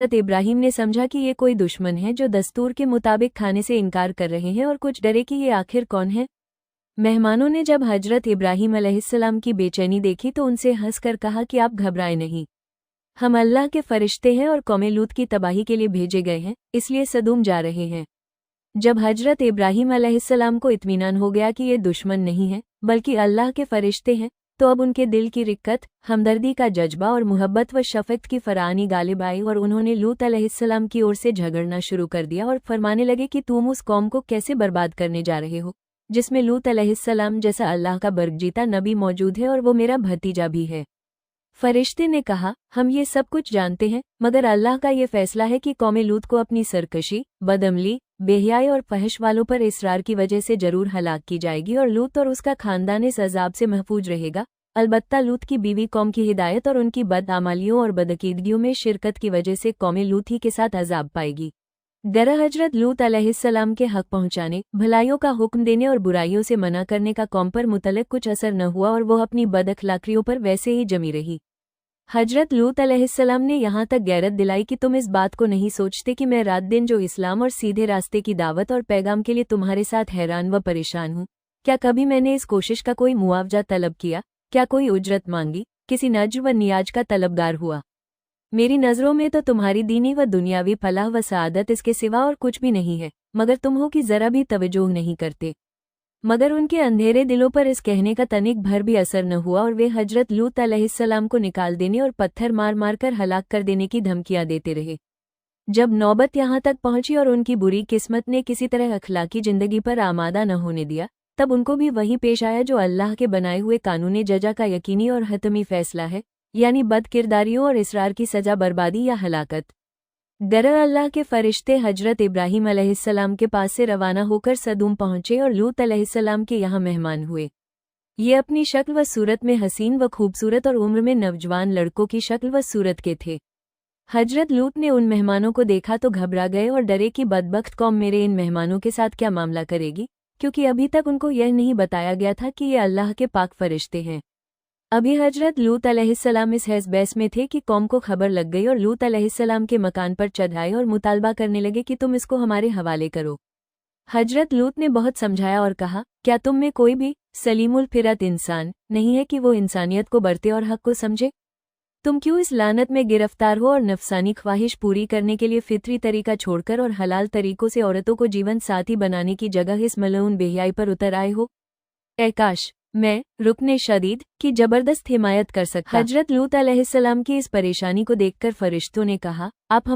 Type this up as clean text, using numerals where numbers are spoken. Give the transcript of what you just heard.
हज़रत इब्राहिम ने समझा कि ये कोई दुश्मन है जो दस्तूर के मुताबिक खाने से इनकार कर रहे हैं और कुछ डरे कि ये आखिर कौन है। मेहमानों ने जब हज़रत इब्राहिम अलैहिस्सलाम की बेचैनी देखी तो उनसे हंसकर कहा कि आप घबराएं नहीं, हम अल्लाह के फरिश्ते हैं और कौम लूत की तबाही के लिए भेजे गए हैं, इसलिए सदूम जा रहे हैं। जब हज़रत इब्राहिम अलैहिस्सलाम को इत्मीनान हो गया कि ये दुश्मन नहीं है बल्कि अल्लाह के फरिश्ते हैं, तो अब उनके दिल की रिक्कत, हमदर्दी का जज्बा और मुहब्बत व शफ़क़त की फ़रानी गालिब आई और उन्होंने लूत अलैहिस्सलाम की ओर से झगड़ना शुरू कर दिया और फरमाने लगे कि तुम उस कौम को कैसे बर्बाद करने जा रहे हो जिसमें लूत अलैहिस्सलाम जैसा अल्लाह का बरगजीता नबी मौजूद है और वो मेरा भतीजा भी है। फरिश्ते ने कहा, हम ये सब कुछ जानते हैं, मगर अल्लाह का ये फैसला है कि कौम लूत को अपनी सरकशी, बदअमली, बेहयाई और फहश वालों पर इसरार की वजह से जरूर हलाक की जाएगी और लूत और उसका खानदान इस अजाब से महफूज रहेगा। अलबत्ता लूत की बीवी कौम की हिदायत और उनकी बदआमालियों और बदअकीदगियों में शिरकत की वजह से कौम लूत ही के साथ अजाब पाएगी। गरा हजरत लूत अलैहिस्सलाम के हक पहुँचाने, भलाइयों का हुक्म देने और बुराइयों से मना करने का कौम पर मुतलक कुछ असर न हुआ और वो अपनी बदअखलाकियों पर वैसे ही जमी रही। हजरत लूत अलैहिस्सलाम ने यहाँ तक गैरत दिलाई कि तुम इस बात को नहीं सोचते कि मैं रात दिन जो इस्लाम और सीधे रास्ते की दावत और पैगाम के लिए तुम्हारे साथ हैरान व परेशान हूँ। क्या कभी मैंने इस कोशिश का कोई मुआवजा तलब किया? क्या कोई उजरत मांगी? किसी नज्र व नियाज का तलबगार हुआ? मेरी नज़रों में तो तुम्हारी दीनी व दुनियावी फलाह व सआदत इसके सिवा और कुछ भी नहीं है, मगर तुम हो कि ज़रा भी तवज्जो नहीं करते। मगर उनके अंधेरे दिलों पर इस कहने का तनिक भर भी असर न हुआ और वे हजरत लूत अलैहिस्सलाम को निकाल देने और पत्थर मार मार कर हलाक कर देने की धमकियां देते रहे। जब नौबत यहाँ तक पहुंची और उनकी बुरी किस्मत ने किसी तरह अखलाकी जिंदगी पर आमादा न होने दिया, तब उनको भी वही पेश आया जो अल्लाह के बनाए हुए कानून जजा का यकीनी और हतमी फैसला है, यानी बदकिरदारियों और इसरार की सजा बर्बादी या हलाकत। गरा अल्लाह के फरिश्ते हजरत इब्राहिम अलैहिस्सलाम के पास से रवाना होकर सदूम पहुंचे और लूत अलैहिस्सलाम के यहाँ मेहमान हुए। ये अपनी शक्ल व सूरत में हसीन व खूबसूरत और उम्र में नौजवान लड़कों की शक्ल व सूरत के थे। हजरत लूत ने उन मेहमानों को देखा तो घबरा गए और डरे कि बदबख्त कौम मेरे इन मेहमानों के साथ क्या मामला करेगी, क्योंकि अभी तक उनको यह नहीं बताया गया था कि ये अल्लाह के पाक फरिश्ते हैं। अभी हजरत लूत अलैहिस्सलाम इस हैस-बैस में थे कि कौम को खबर लग गई और लूत अलैहिस्सलाम के मकान पर चढ़ आए और मुतालबा करने लगे कि तुम इसको हमारे हवाले करो। हजरत लूत ने बहुत समझाया और कहा, क्या तुम में कोई भी सलीमुल फिरत इंसान नहीं है कि वो इंसानियत को बरते और हक को समझे? तुम क्यों इस लानत में गिरफ्तार हो और नफसानी ख्वाहिश पूरी करने के लिए फितरी तरीका छोड़कर और हलाल तरीकों से औरतों को जीवन साथी बनाने की जगह इस मलऊन बेहयाई पर उतर आए हो? ऐ काश मैं रुकने शदीद की जबरदस्त हिमायत कर सकता। हजरत लूत अलैहिस्सलाम की इस परेशानी को देखकर फरिश्तों ने कहा, आप हम